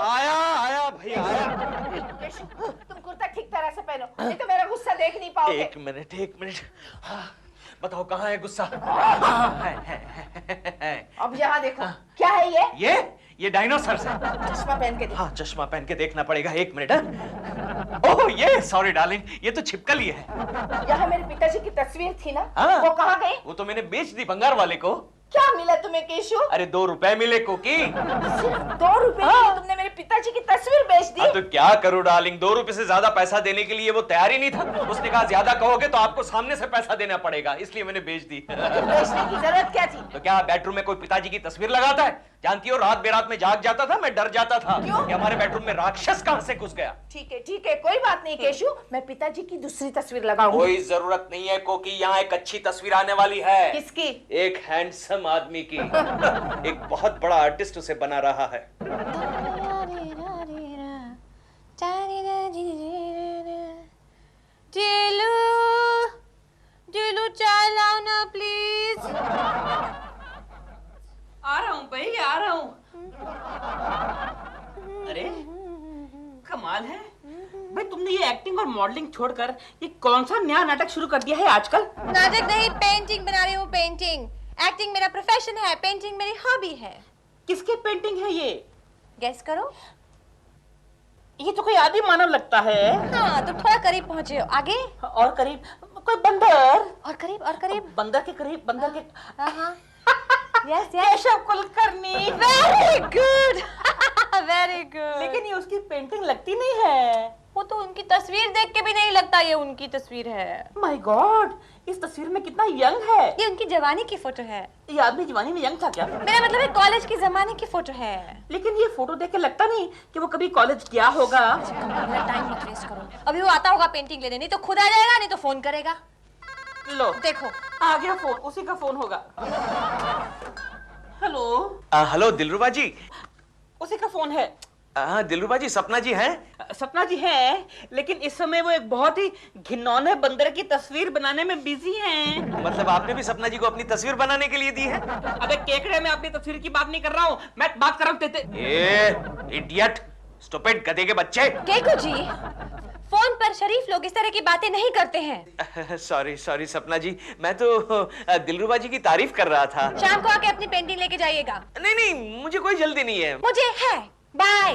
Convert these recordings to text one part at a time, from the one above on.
आया आया भैया आया। केशव, तुम कुर्ता ठीक तरह से पहनो, नहीं तो मेरा गुस्सा देख नहीं पाओगे। एक मिनट। हाँ, बताओ कहाँ है गुस्सा? है। अब यहाँ देखो, क्या है ये? ये डायनासोर है। चश्मा पहन के देखो। हाँ, चश्मा पहन के देखना पड़ेगा। एक मिनट। ओह, ये सॉरी डार्लिंग, ये तो छिपकली है। यहाँ मेरे पिताजी की तस्वीर थी ना, हाँ। वो कहाँ गई? वो तो मैंने बेच दी बंगार वाले को। क्या मिला तुम्हें केशव? अरे 2 रुपए मिले कोकी। सिर्फ 2 रुपए के लिए तुमने मेरे पिताजी की तस्वीर बेच दी? तो क्या करूं डार्लिंग, 2 रुपए से ज्यादा पैसा देने के लिए वो तैयार ही नहीं था। उसने कहा ज्यादा कहोगे तो आपको सामने से पैसा देना पड़ेगा, इसलिए मैंने बेच दी। बेचने की जरूरत क्या थी? तो क्या बेडरूम में कोई पिताजी की तस्वीर लगाता है? जानती हो, रात बेरात में जाग जाता था, मैं डर जाता था कि हमारे बेडरूम में राक्षस कहां से घुस गया। ठीक है, कोई बात नहीं केशव, मैं पिताजी की दूसरी तस्वीर लगाऊंगी। कोई जरूरत नहीं है कोकी, यहाँ एक अच्छी तस्वीर आने वाली है। किसकी? एक हैंडसम आदमी की। एक बहुत बड़ा आर्टिस्ट उसे बना रहा है। जिलू चाय लाओ ना प्लीज। आ रहा हूँ भाई, आ रहा हूँ। अरे कमाल है भाई, तुमने ये एक्टिंग और मॉडलिंग छोड़कर ये कौन सा नया नाटक शुरू कर दिया है आजकल? नाटक नहीं, पेंटिंग बना रही हूँ। पेंटिंग। एक्टिंग मेरा प्रोफेशन है, पेंटिंग मेरी हॉबी है। किसके पेंटिंग है ये? गेस करो। ये तो कोई आदि मानव लगता है। हाँ, तुम थोड़ा करीब पहुंचे हो। आगे और करीब कोई बंदर। और करीब। बंदर के करीब, बंदर के। हाँ। Yes Keshav Kulkarni. Very good. Very good. लेकिन ये उसकी पेंटिंग लगती नहीं है। वो तो उनकी तस्वीर देख के भी नहीं लगता ये उनकी तस्वीर है। माय गॉड, इस तस्वीर में कितना यंग है। ये उनकी जवानी की फोटो है। ये आदमी जवानी में यंग था क्या? मेरा मतलब है कॉलेज की जमाने की फोटो है। लेकिन ये फोटो देख के लगता नहीं कि वो कभी कॉलेज गया होगा। टाइम मत वेस्ट करो, अभी वो आता होगा पेंटिंग लेने, नहीं तो खुद आ जाएगा, नहीं तो फोन करेगा। लो देखो आ गया फोन, उसी का फोन होगा। हेलो। हेलो दिलरुबा जी। उसी का फोन है। हाँ दिलरुबा जी, सपना जी हैं? सपना जी हैं, लेकिन इस समय वो एक बहुत ही घिनौने बंदर की तस्वीर बनाने में बिजी हैं। मतलब आपने भी सपना जी को अपनी तस्वीर बनाने के लिए दी है? अबे केकड़े, मैं अपनी तस्वीर की बात नहीं कर रहा हूँ, मैं बात कर रहा हूँ इडियट, स्टूपिड, गधे के बच्चे। केकू जी, फोन पर शरीफ लोग इस तरह की बातें नहीं करते हैं। सॉरी सपना जी, मैं तो दिलरुबा जी की तारीफ कर रहा था। शाम को आके अपनी पेंटिंग लेके जाइएगा। नहीं, मुझे कोई जल्दी नहीं है। मुझे है। बाय।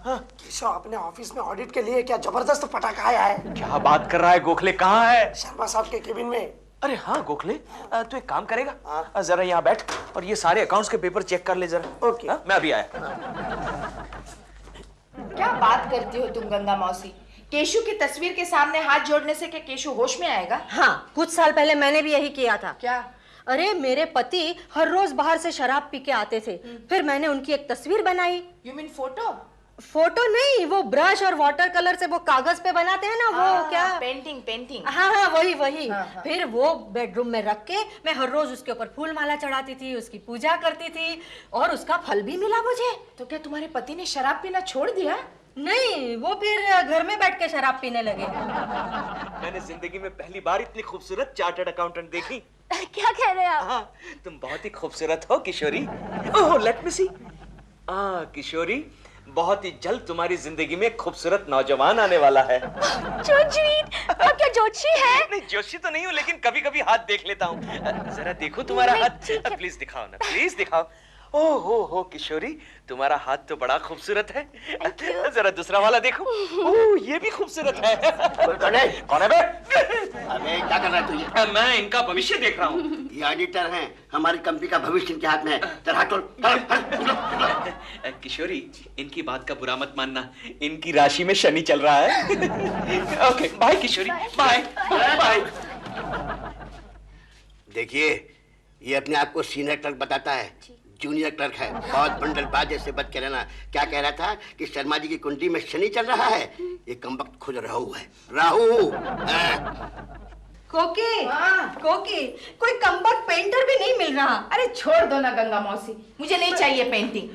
केशव, अपने ऑफिस में ऑडिट के लिए क्या जबरदस्त पटाखा आया है। क्या बात कर रहा है गोखले? कहाँ है? शर्मा साहब के केबिन में। अरे हाँ गोखले, तू एक काम करेगा, जरा यहाँ बैठ और ये सारे अकाउंट्स के पेपर चेक कर ले जरा। ओके। मैं अभी आया। क्या बात करती हो तुम गंगा मौसी? केशु की तस्वीर के सामने हाथ जोड़ने से क्या केशु होश में आएगा? हाँ, कुछ साल पहले मैंने भी यही किया था। क्या? अरे मेरे पति हर रोज बाहर से शराब पी के आते थे, फिर मैंने उनकी एक तस्वीर बनाई। You mean photo? फोटो नहीं, वो ब्रश और वाटर कलर से वो कागज पे बनाते हैं ना, वो क्या? पेंटिंग। हाँ, वही। हाँ। फिर वो बेडरूम में रख के मैं हर रोज उसके ऊपर फूल माला चढ़ाती थी, उसकी पूजा करती थी और उसका फल भी मिला मुझे। तो क्या तुम्हारे पति ने शराब पीना छोड़ दिया? नहीं, वो फिर घर में बैठ के शराब पीने लगे। मैंने जिंदगी में पहली बार इतनी खूबसूरत चार्टर्ड अकाउंटेंट देखी। क्या कह रहे हैं आप? हाँ, तुम बहुत ही खूबसूरत हो किशोरी। ओह, लेट मी सी। किशोरी, बहुत ही जल्द तुम्हारी जिंदगी में खूबसूरत नौजवान आने वाला है। आप क्या जोशी है? नहीं, जोशी तो नहीं हूँ, लेकिन कभी कभी हाथ देख लेता हूँ। जरा देखो तुम्हारा हाथ, प्लीज दिखाओ ना, प्लीज दिखाओ। ओह हो किशोरी, तुम्हारा हाथ तो बड़ा खूबसूरत है। जरा दूसरा वाला देखो। ओह, ये भी खूबसूरत है। कौन है? कौन है बे? अबे क्या कर रहा है तू ये? मैं इनका भविष्य देख रहा हूँ। ये ऑडिटर हैं, हमारी कंपनी का भविष्य इनके हाथ में है। चल हट, किशोरी, इनकी बात का बुरा मत मानना, इनकी राशि में शनि चल रहा है। ओके, बाय किशोरी, बाय बाय। देखिए, ये अपने आप को सीनियर क्लर्क बताता है, जूनियर क्लर्क है। बहुत बंडलबाज से बच के रहना। क्या कह रहा था कि शर्मा जी की कुंडली में शनि चल रहा है? ये कमबख्त खुद राहु है, राहु। कोकी, कोई कमबख्त पेंटर भी नहीं मिल रहा। अरे छोड़ दो ना गंगा मौसी, मुझे नहीं चाहिए पेंटिंग।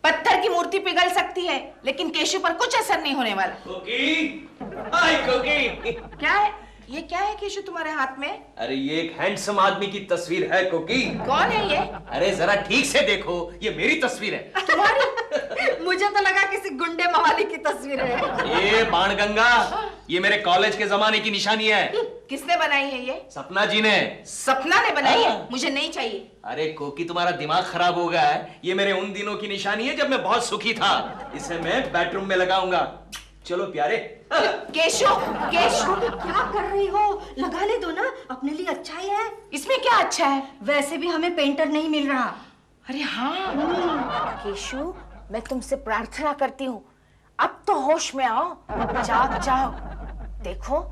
पत्थर की मूर्ति पिघल सकती है, लेकिन केशु पर कुछ असर नहीं होने वाला। कोकी, हाय कोकी। क्या है? ये क्या है केशु तुम्हारे हाथ में? अरे ये एक हैंडसम आदमी की तस्वीर है कोकी। कौन है ये? अरे जरा ठीक से देखो, ये मेरी तस्वीर है। तुम्हारी? मुझे तो लगा किसी गुंडे मवाली की तस्वीर है। ये बाणगंगा, ये मेरे कॉलेज के जमाने की निशानी है। किसने बनाई है ये? सपना जी ने। सपना ने बनाई है? मुझे नहीं चाहिए। अरे कोकी तुम्हारा दिमाग खराब हो गया है। ये मेरे उन दिनों की निशानी है जब मैं बहुत सुखी था। इसे मैं बेडरूम में लगाऊंगा। चलो प्यारे। केशु, केशु क्या कर रही हो? लगाने दो ना, अपने लिए अच्छा ही है। इसमें क्या अच्छा है? वैसे भी हमें पेंटर नहीं मिल रहा। अरे हाँ केशु, मैं तुमसे प्रार्थना करती हूँ, अब तो होश में आओ, जाग जाओ। देखो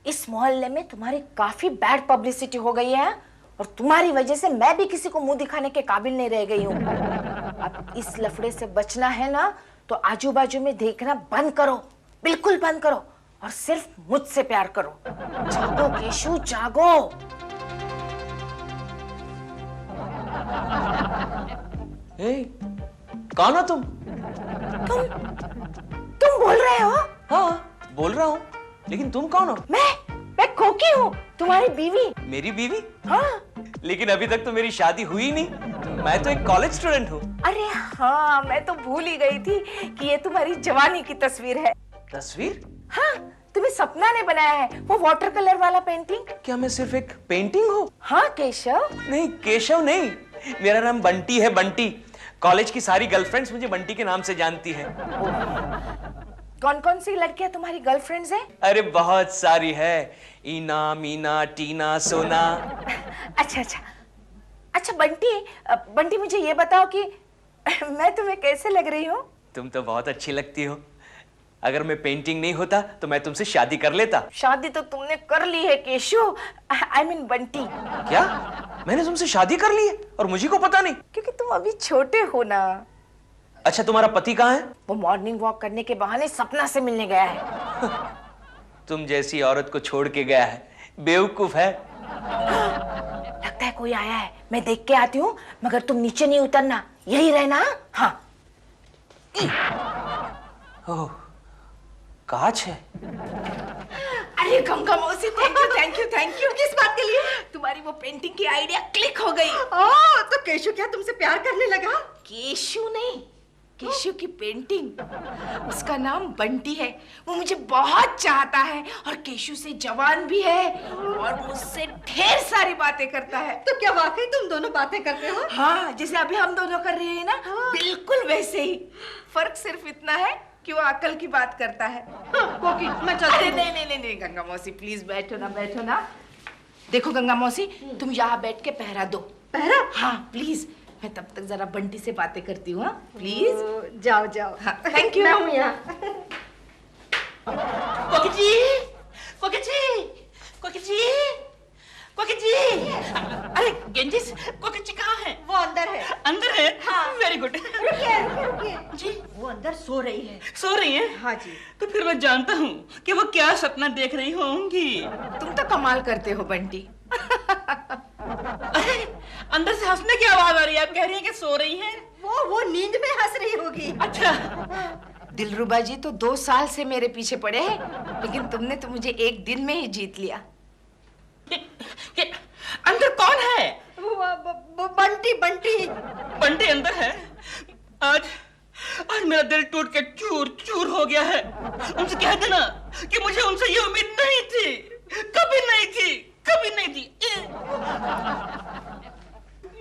इस मोहल्ले में तुम्हारी काफी बैड पब्लिसिटी हो गई है और तुम्हारी वजह से मैं भी किसी को मुंह दिखाने के काबिल नहीं रह गई हूँ। अब इस लफड़े से बचना है ना तो आजू बाजू में देखना बंद करो, बिल्कुल बंद करो और सिर्फ मुझसे प्यार करो। जागो केशु, जागो। कौन हो तुम? तुम बोल रहे हो? हाँ बोल रहा हूँ, लेकिन तुम कौन हो? मैं कोकी हूँ, तुम्हारी बीवी। मेरी बीवी? हाँ। लेकिन अभी तक तो मेरी शादी हुई नहीं। मैं तो एक कॉलेज स्टूडेंट हूँ। अरे हाँ, मैं तो भूल ही गई थी कि ये तुम्हारी जवानी की तस्वीर है। तस्वीर? हाँ, तुम्हें सपना ने बनाया है, वो वाटर कलर वाला पेंटिंग। क्या मैं सिर्फ एक पेंटिंग हूँ? हाँ केशव। नहीं केशव नहीं, मेरा नाम बंटी है, बंटी। कॉलेज की सारी गर्लफ्रेंड्स मुझे बंटी के नाम से जानती हैं। कौन कौन सी लड़कियां तुम्हारी गर्लफ्रेंड्स हैं? अरे बहुत सारी है, ईना, मीना, टीना, सोना। अच्छा अच्छा अच्छा बंटी, बंटी मुझे ये बताओ कि मैं तुम्हें कैसे लग रही हूँ? तुम तो बहुत अच्छी लगती हो। अगर मैं पेंटिंग नहीं होता तो मैं तुमसे शादी कर लेता। शादी तो तुमने कर ली है केशु, आई मीन बंटी। क्या? मैंने तुमसे शादी कर ली है और मुझे को पता नहीं? क्योंकि तुम अभी छोटे हो ना। अच्छा तुम्हारा पति कहाँ है? वो मॉर्निंग वॉक करने के बहाने सपना से मिलने गया है। तुम जैसी औरत को छोड़ के गया है, बेवकूफ है। लगता है कोई आया है, मैं देख के आती हूँ, मगर तुम नीचे नहीं उतरना, यही रहना। हाँ। ओह, कांच है। अरे गंगा मौसी, thank you thank you thank you. किस बात के लिए? तुम्हारी वो पेंटिंग की आइडिया क्लिक हो गई। तो केशु क्या तुमसे प्यार करने लगा? केशु नहीं, केशु की पेंटिंग। उसका नाम बंटी है, वो मुझे बहुत चाहता है और केशु से जवान भी है और मुझसे ढेर सारी बातें करता है। तो क्या वाकई तुम दोनों बातें करते हो? हाँ, जैसे अभी हम दोनों कर रहे हैं ना, बिल्कुल वैसे ही। फर्क सिर्फ इतना है कि वो अकल की बात करता है। कोकी, मैं चलती हूँ। नहीं गंगा मौसी, प्लीज बैठो ना, बैठो ना। देखो गंगा मौसी, तुम यहाँ बैठ के पहरा दो। पहरा? हाँ प्लीज, मैं तब तक जरा बंटी से बातें करती हूँ। हाँ प्लीज। जाओ जाओ। हाँ, थैंक यू। मैं हूँ यहाँ। कोकी जी, कोकी जी, कोकी जी, कोकी जी। अरे गेंजिस, कोकी जी कहाँ है? वो अंदर है। अंदर है? हाँ। Very good. रुकिए जी, वो अंदर सो रही है। सो रही है? हाँ जी। तो फिर मैं जानता हूँ कि वो क्या सपना देख रही होंगी। तुम तो कमाल करते हो बंटी। अरे, अंदर से हंसने की आवाज आ रही है। आप कह रही हैं कि सो रही हैं? वो नींद में हंस रही होगी। अच्छा। दिलरुबा जी तो 2 साल से मेरे पीछे पड़े हैं, लेकिन तुमने तो मुझे एक दिन में ही जीत लिया। ये अंदर कौन है? वो बंटी बंटी। बंटी अंदर है? आज मेरा दिल टूट के चूर चूर हो गया है। उनसे कह देना कि मुझे उनसे ये उम्मीद नहीं थी, कभी नहीं थी, कभी नहीं थी।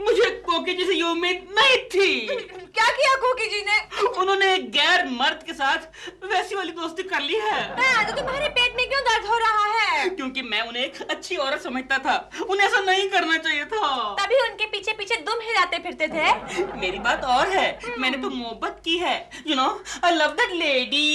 मुझे कोकी जी से ये उम्मीद नहीं थी। क्या किया कोकी जी ने? उन्होंने एक गैर मर्द के साथ वैसी वाली दोस्ती कर ली है। तो तुम्हारे पेट में क्यों दर्द हो रहा है? क्योंकि मैं उन्हें एक अच्छी औरत समझता था, उन्हें ऐसा नहीं करना चाहिए था। तभी उनके पीछे पीछे दुम हिलाते फिरते थे। मेरी बात और है, मैंने तो मोहब्बत की है। You know, I love that lady.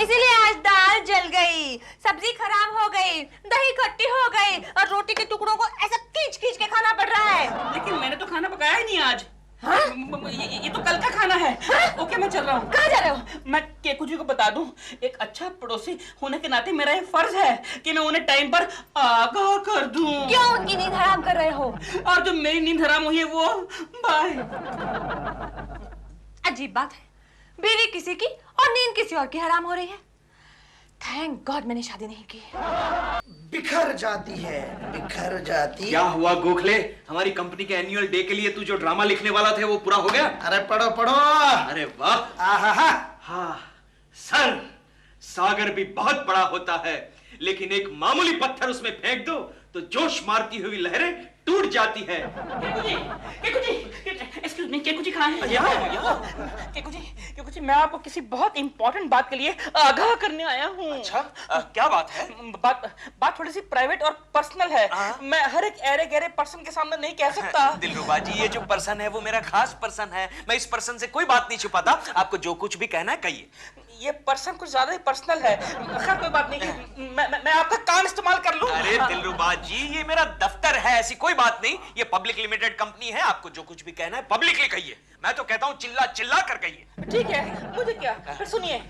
इसीलिए आज दाल जल गई, सब्जी खराब हो गई, दही खट्टी हो गई और रोटी के टुकड़ों को ऐसा खींच खींच के खाना पड़ रहा है। लेकिन मैंने तो खाना पकाया ही नहीं आज। ये तो कल का खाना है। ओके, मैं चल रहा हूँ। कहाँ जा रहे हो? मैं केकू जी को बता दूं, एक अच्छा पड़ोसी होने के नाते मेरा ये फर्ज है कि मैं उन्हें टाइम पर आगाह कर दूं। क्यों उनकी नींद हराम कर रहे हो? और जो मेरी नींद हराम हुई है वो बाय। अजीब बात है, बीवी किसी की और नींद किसी और की हराम हो रही है। थैंक गॉड मैंने शादी नहीं की। बिखर जाती है, बिखर जाती। क्या हुआ गोखले, हमारी कंपनी के एनुअल डे के लिए तू जो ड्रामा लिखने वाला था वो पूरा हो गया? अरे पढ़ो पढ़ो। अरे वाह। आहा। हाँ सर, सागर भी बहुत बड़ा होता है, लेकिन एक मामूली पत्थर उसमें फेंक दो तो जोश मारती हुई लहरें टूट जाती है। एक्सक्यूज मी, केकू जी कहाँ हैं? केकू जी, मैं आपको किसी बहुत इंपॉर्टेंट बात के लिए आगाह करने आया हूँ। अच्छा, क्या बात है? बात थोड़ी सी प्राइवेट और पर्सनल है। मैं हर एक ऐरे गहरे पर्सन के सामने नहीं कह सकता। दिलरुबा जी, ये जो पर्सन है वो मेरा खास पर्सन है, मैं इस पर्सन से कोई बात नहीं छुपाता, आपको जो कुछ भी कहना है कहिए। ये पर्सन कुछ ज्यादा ही पर्सनल है। खैर कोई बात नहीं, मैं आपका कान इस्तेमाल कर लूं? अरे दिलरुबा जी, ये मेरा दफ्तर है, ऐसी कोई बात नहीं, ये पब्लिक लिमिटेड कंपनी है, आपको जो कुछ भी कहना है पब्लिकली कहिए। मैं तो कहता हूँ चिल्ला चिल्ला कर कहिए। ठीक है, मुझे क्या। फिर सुनिए,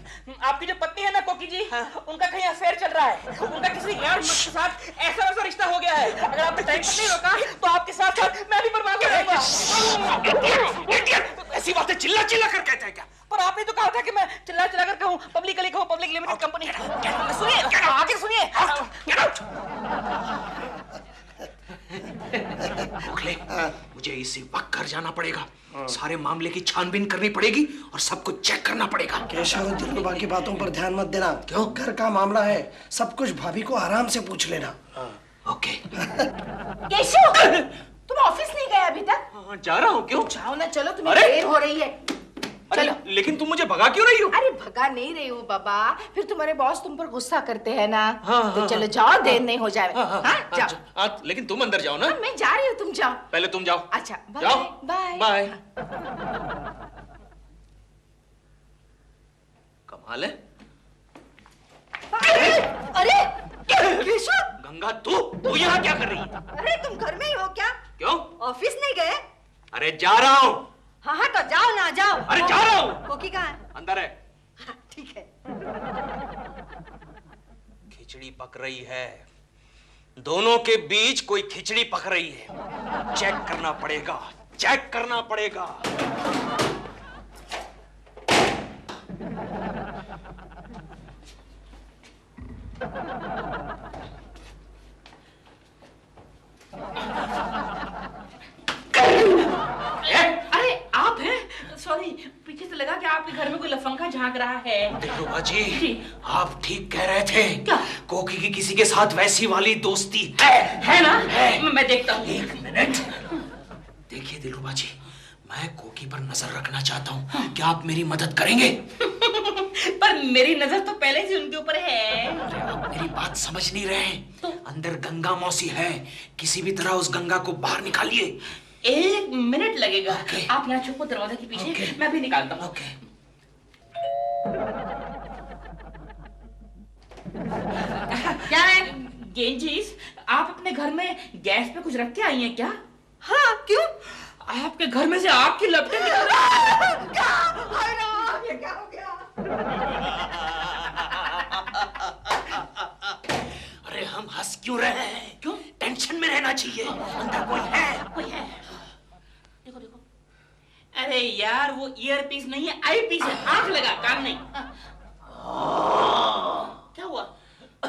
आपकी जो पत्नी है ना कोकी जी, उनका कहीं अफेयर चल रहा है, उनका किसी यार मर्द के साथ ऐसा वैसा रिश्ता हो गया है। अगर आपने टाइम पर नहीं रोका तो आपके साथ साथ मैं भी बर्बाद हो जाऊंगा। ऐसी बातें चिल्ला चिल्ला कर कहते हैं क्या? पर आपने तो कहा था कि मैं चिल्ला चिल्ला कर कहूं, पब्लिकली कहूं, पब्लिक लिमिटेड कंपनी। सुनिए, आगे सुनिए। गोखले, मुझे इसी वक्त घर जाना पड़ेगा, सारे मामले की छानबीन करनी पड़ेगी और सब कुछ चेक करना पड़ेगा। केशव, दिलरुबा की बातों पर ध्यान मत देना। क्यों? घर का मामला है, सब कुछ भाभी को आराम से पूछ लेना। ओके। केशव, तुम ऑफिस नहीं गए अभी तक? जा रहा हूँ। क्यों? जाओ ना, चलो, तुम्हें अरे! देर हो रही है। चलो। लेकिन तुम मुझे भगा क्यों रही हो? अरे भगा नहीं रही हूँ बाबा, फिर तुम्हारे बॉस तुम पर गुस्सा करते हैं ना। हाँ, तो हाँ, चलो जाओ, देर नहीं हो जाए। हाँ, जाओ। लेकिन तुम अंदर जाओ ना। मैं जा रही हूँ, तुम जाओ। पहले तुम जाओ। अच्छा, बाय। जाओ। Bye bye. कमाल है। अरे केशव, गंगा, तू यहाँ क्या कर रही है? अरे तुम घर में ही हो क्या? क्यों? ऑफिस नहीं गए? अरे जा रहा हूँ। हाँ हाँ तो जाओ ना, जाओ। अरे जा रहा हूँ। कोकी कहाँ है? अंदर है। हाँ, ठीक है। खिचड़ी पक रही है, दोनों के बीच कोई खिचड़ी पक रही है। चेक करना पड़ेगा, चेक करना पड़ेगा। अरे आप हैं? सॉरी, पीछे से लगा कि आपके घर में कोई लफंगा झांक रहा है। दिलरुबा जी, आप ठीक कह रहे थे। क्या? कोकी की किसी के साथ वैसी वाली दोस्ती है ना? है। मैं देखता हूँ। एक मिनट। देखिए दिलरुबा जी, मैं कोकी पर नजर रखना चाहता हूँ, क्या आप मेरी मदद करेंगे? पर मेरी नजर तो पहले से उनके ऊपर है। अरे आप मेरी बात समझ नहीं रहे हैं। अंदर गंगा मौसी है, किसी भी तरह उस गंगा को बाहर निकालिए। 1 मिनट लगेगा। Okay. आप यहाँ छुपो दरवाजे के पीछे। Okay. मैं भी निकालता हूँ। ओके। क्या है गेंजीस, आप अपने घर में गैस पे कुछ रख के आई हैं क्या? हाँ, क्यों? आपके घर में से आग की लपटें निकल रही। क्या? हाय राम, ये क्या हो गया? अरे हम हंस क्यों रहे हैं? क्यों? टेंशन में रहना चाहिए, अंदर कोई है। कोई है? देखो देखो। अरे यार, वो ईयर पीस नहीं है, आई पीस है। आंख लगा, कान नहीं। क्या हुआ?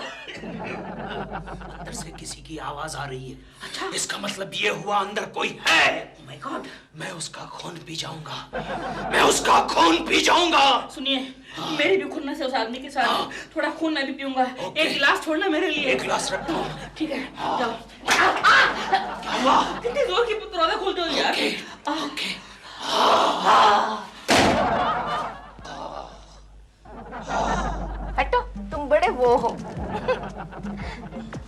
अंदर से किसी की आवाज आ रही है। अच्छा, इसका मतलब ये हुआ अंदर कोई है। Oh my God! मैं उसका खून पी जाऊंगा, मैं उसका खून पी जाऊंगा। सुनिए, मेरी भी खून से उस आदमी के साथ थोड़ा खून मैं भी पीऊंगा। Okay. एक गिलास छोड़ना मेरे लिए। एक गिलास रखता हूँ। ठीक है, जाओ। क्या हुआ? कितनी जोर की दरवाजा खोलते हो यार। Okay, okay. हटो, तुम बड़े वो हो।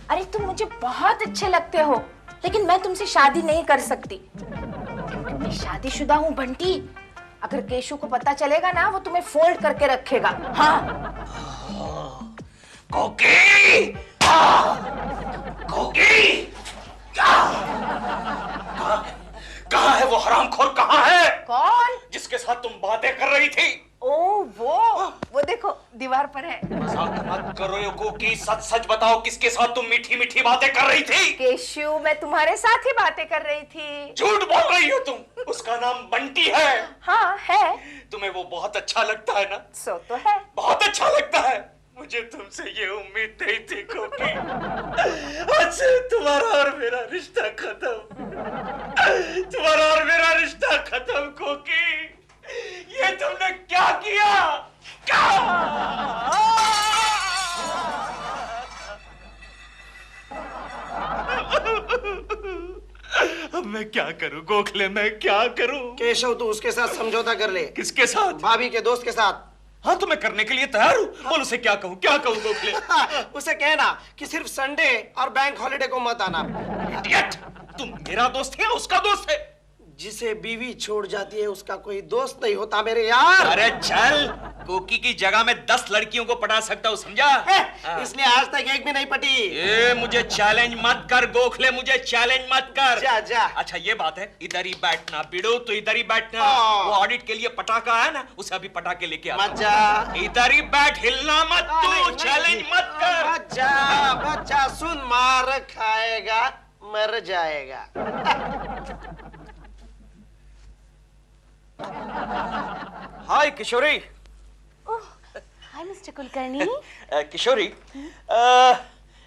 अरे तुम मुझे बहुत अच्छे लगते हो, लेकिन मैं तुमसे शादी नहीं कर सकती क्योंकि मैं शादीशुदा हूँ बंटी। अगर केशु को पता चलेगा ना, वो तुम्हें फोल्ड करके रखेगा। हाँ। कोकी! कोकी! कहाँ है वो हरामखोर? कहाँ है? कौन? जिसके साथ तुम बातें कर रही थी? ओ वो देखो दीवार पर है। मजाक मत करो कोकी, सच सच बताओ, किसके साथ तुम मीठी मीठी बातें कर रही थी? केशु, मैं तुम्हारे साथ ही बातें कर रही थी। झूठ बोल रही हो तुम, उसका नाम बंटी है। हाँ है। तुम्हें वो बहुत अच्छा लगता है ना? सो तो है। बहुत अच्छा लगता है। मुझे तुमसे ये उम्मीद नहीं थी कोकी। आज से तुम्हारा और मेरा रिश्ता खत्म। तुम्हारा और मेरा रिश्ता खत्म कोकी। ये तुमने क्या किया? क्या? अब मैं क्या करूं गोखले, मैं क्या करूं? केशव तू उसके साथ समझौता कर ले। किसके साथ? भाभी के दोस्त के साथ। हाँ तो मैं करने के लिए तैयार हूँ। बोल उसे क्या कहूँ गोखले? उसे कहना कि सिर्फ संडे और बैंक हॉलिडे को मत आना। इडियट! तुम मेरा दोस्त है उसका दोस्त है? जिसे बीवी छोड़ जाती है उसका कोई दोस्त नहीं होता मेरे यार। अरे चल, कोकी की जगह में 10 लड़कियों को पटा सकता हूँ, समझा? इसलिए आज तक एक भी नहीं पटी। ए, मुझे चैलेंज मत कर गोखले, मुझे चैलेंज मत कर। जा जा। अच्छा ये बात है, इधर ही बैठना बिड़ो, तो इधर ही बैठना। वो ऑडिट के लिए पटाखा है ना, उसे अभी पटाखे लेके आ। मत जा। इधर ही बैठ, हिलना मत तू, चैलेंज मत कर। बच्चा सुन, मार खाएगा मर जाएगा। हाय किशोरी। हाय मिस्टर कुलकर्णी। किशोरी,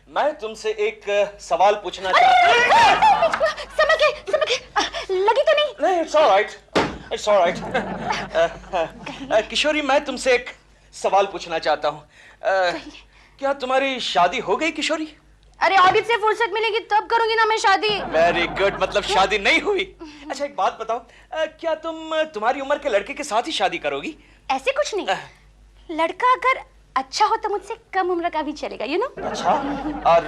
मैं तुमसे एक सवाल पूछना चाहता हूँ। समझ गए, लगी तो नहीं? नहीं, इट्स ऑलराइट। किशोरी, मैं तुमसे एक सवाल पूछना चाहता हूँ। क्या तुम्हारी शादी हो गई किशोरी? अरे ऑडिट से फुर्सत मिलेगी तब करूंगी ना मैं शादी। वेरी गुड, मतलब शादी नहीं हुई। अच्छा एक बात बताओ, क्या तुम तुम्हारी उम्र के लड़के के साथ ही शादी करोगी? ऐसे कुछ नहीं, लड़का अगर अच्छा हो तो मुझसे कम उम्र का भी चलेगा, यू नो। अच्छा, और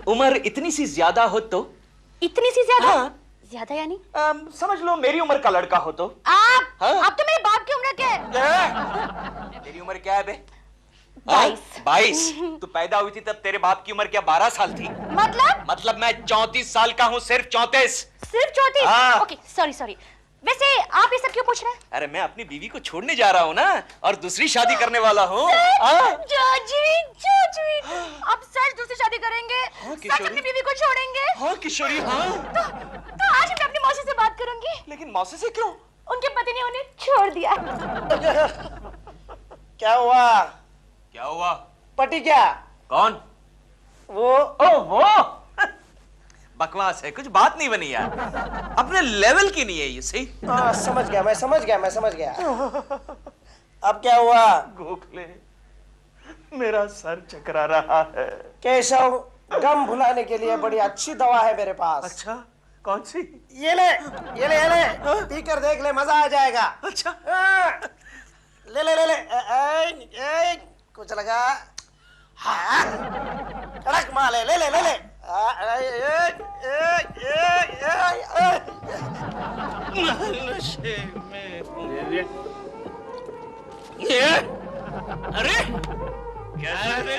उम्र इतनी सी ज्यादा हो तो? इतनी सी ज्यादा? हाँ। ज्यादा यानी? समझ लो मेरी उम्र का लड़का हो तो? आप? हाँ? आप तो मेरे बाप की उम्र के हैं। तेरी उम्र क्या है बे? 22। 22? तू पैदा हुई थी तब तेरे बाप की उम्र क्या 12 साल थी? मतलब मैं 34 साल का हूँ, सिर्फ 34। सिर्फ 34? हाँ। Okay, sorry. वैसे आप ये सब क्यों पूछ रहे हैं? अरे मैं अपनी बीवी को छोड़ने जा रहा हूँ ना, और दूसरी शादी करने वाला हूँ। जोजी, आप सच दूसरी शादी करेंगे? सच अपनी बीवी को छोड़ेंगे? हाँ किशोरी, हाँ। तो आज मैं अपनी मौसी से बात करूंगी। लेकिन मौसी से क्यों? उनके पति ने उन्हें छोड़ दिया। क्या हुआ? क्या हुआ? पटी क्या? कौन? वो बकवास है, कुछ बात नहीं बनी यार, अपने लेवल की नहीं है ये। सही? समझ गया मैं समझ गया। अब क्या हुआ? गोखले, मेरा सर चकरा रहा है। केशव, गम भुलाने के लिए बड़ी अच्छी दवा है मेरे पास। अच्छा, कौन सी? ये ले पी कर देख ले, मजा आ जाएगा। अच्छा, ले कुछ लगा? हाँ, कड़क माल है, ले। नशे में हूँ। ये अरे कैसा है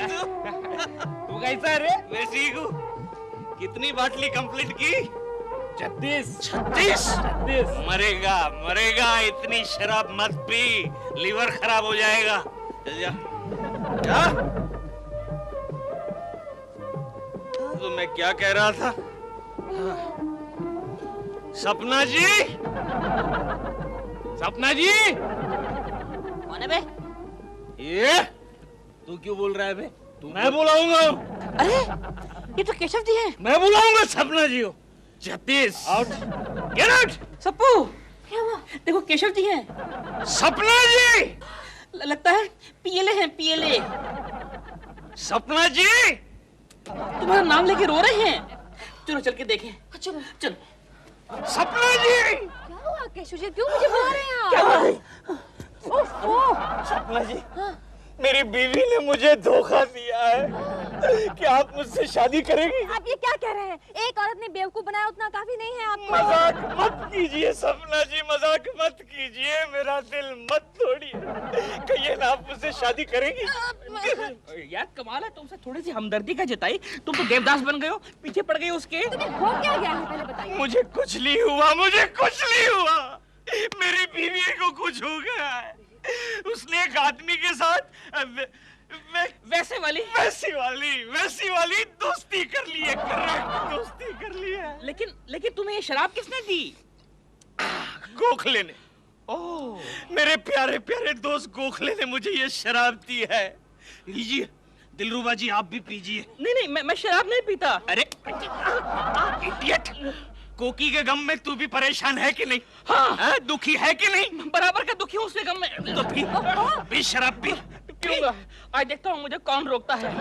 तू कैसा रे? मैं ठीक हूँ। कितनी बाटली कंप्लीट की? 36। मरेगा, इतनी शराब मत पी, लीवर खराब हो जाएगा। चल जा। तो मैं क्या कह रहा था? सपना जी, कौन है बे? ये तू क्यों बोल रहा है बे? मैं बुलाऊंगा। अरे ये तो केशव जी हैं। मैं बुलाऊंगा सपना जी को। 36 आउट, गेट आउट। सप्पू, क्या हुआ? देखो केशव जी हैं। सपना जी, लगता है पीएलए हैं, पीएलए। सपना जी, तुम्हारा नाम लेके रो रहे हैं। चलो चल के देखें। चलो। सपना जी। क्या हुआ केशव जी, क्यों मुझे बुला रहे हैं आप? क्या हुआ? सपना जी, मेरी बीवी ने मुझे धोखा दिया है। क्या आप मुझसे शादी करेंगी? आप ये क्या कह रहे हैं? एक औरत ने बेवकूफ बनाया उतना काफी नहीं है आपको? मजाक मत कीजिए सपना जी, मजाक मत कीजिए, मेरा दिल मत तोड़िए। कहिए ना, आप मुझसे शादी करेंगी? यार कमाल है, तुमसे थोड़ी सी हमदर्दी का जताई। तुम तो देवदास बन गए हो, पीछे पड़ गए उसके। तुम्हें हो क्या गया है पहले बताइए। मुझे कुछ नहीं हुआ। मेरी बीवी को कुछ हो गया है। उसने एक आदमी के साथ वैसी वाली दोस्ती कर ली है। दोस्ती कर ली है। लेकिन तुम्हें ये शराब किसने दी? गोखले ने। ओह, मेरे प्यारे दोस्त गोखले ने मुझे ये शराब दी है। लीजिए, दिलरुबा जी आप भी पीजिए। नहीं नहीं, मैं शराब नहीं पीता। अरे इडियट, कोकी के गम में तू भी परेशान है कि नहीं? हाँ। दुखी है कि नहीं? बराबर का दुखी हूँ उसके गम में। तो पी शराब पी। पीऊंगा, आज देखता हूँ मुझे कौन रोकता है।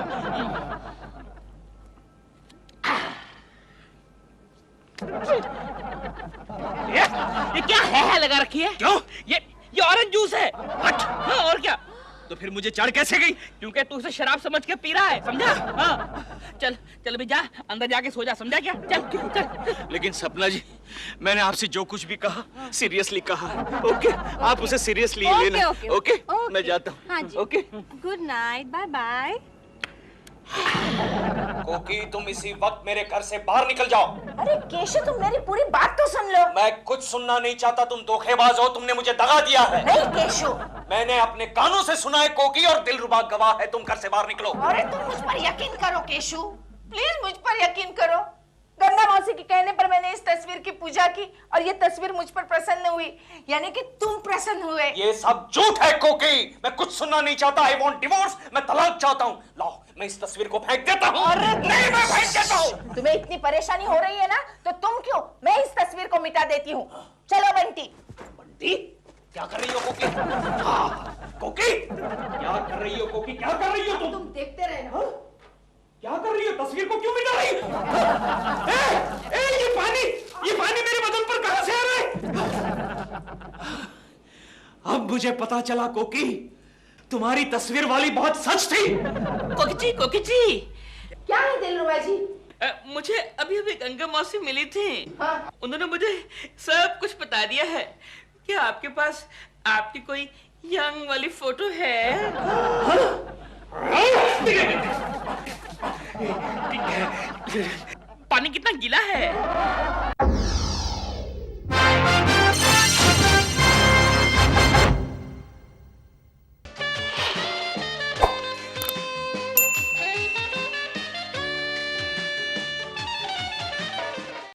ये क्या है लगा रखी है? क्यों? ये ऑरेंज जूस है। हाँ, और क्या? तो फिर मुझे चढ़ कैसे गई? क्योंकि तू उसे शराब समझ के पी रहा है, समझा? हाँ। चल चल भी जा, अंदर जाके सो जा, समझा क्या? चल चल। लेकिन सपना जी, मैंने आपसे जो कुछ भी कहा सीरियसली कहा। ओके, आप उसे सीरियसली लेना। ओके, मैं जाता हूँ। हाँ जी। Okay. Good night, bye bye. Koki, तुम इसी वक्त मेरे घर से बाहर निकल जाओ। अरे केशव, तुम मेरी पूरी बात तो सुन लो। मैं कुछ सुनना नहीं चाहता, तुम धोखेबाज हो, तुमने मुझे दगा दिया है। नहीं केशव। मैंने अपने कानों से सुना है कोकी, और दिलरुबा गवाह है, तुम घर से बाहर निकलो। अरे तुम मुझ पर यकीन करो केशव, प्लीज मुझ पर यकीन करो। गंगा मौसी के कहने पर मैंने इस तस्वीर की पूजा की और ये तस्वीर मुझ पर प्रसन्न हुई, यानी कि तुम प्रसन्न हुए। ये सब झूठ है कोकी, मैं कुछ सुनना नहीं चाहता। आई वांट डिवोर्स, मैं तलाक चाहता हूँ। लाओ, मैं इस तस्वीर को फेंक देता हूँ। अरे नहीं, मैं फेंक देता हूँ। तुम्हें इतनी परेशानी हो रही है ना, तो तुम क्यों, मैं इस तस्वीर को मिटा देती हूँ। चलो बंटी। बंटी, क्या कर रही हो कोकी? कोकी, क्या कर रही हो कोकी? क्या कर रही हो तुम? देखते रहना। क्या कर रही हो? तस्वीर को क्यों मिटा रही हो? ये पानी मेरे बदन पर कहां से आ रहा है? अब मुझे पता चला कोकी, तुम्हारी तस्वीर वाली बहुत सच थी। कोकी जी, क्या है दिलरुबा जी? मुझे अभी अभी गंगा मौसी मिली थी। हाँ। उन्होंने मुझे सब कुछ बता दिया है। क्या आपके पास आपकी कोई यंग वाली फोटो है? पानी कितना गीला है?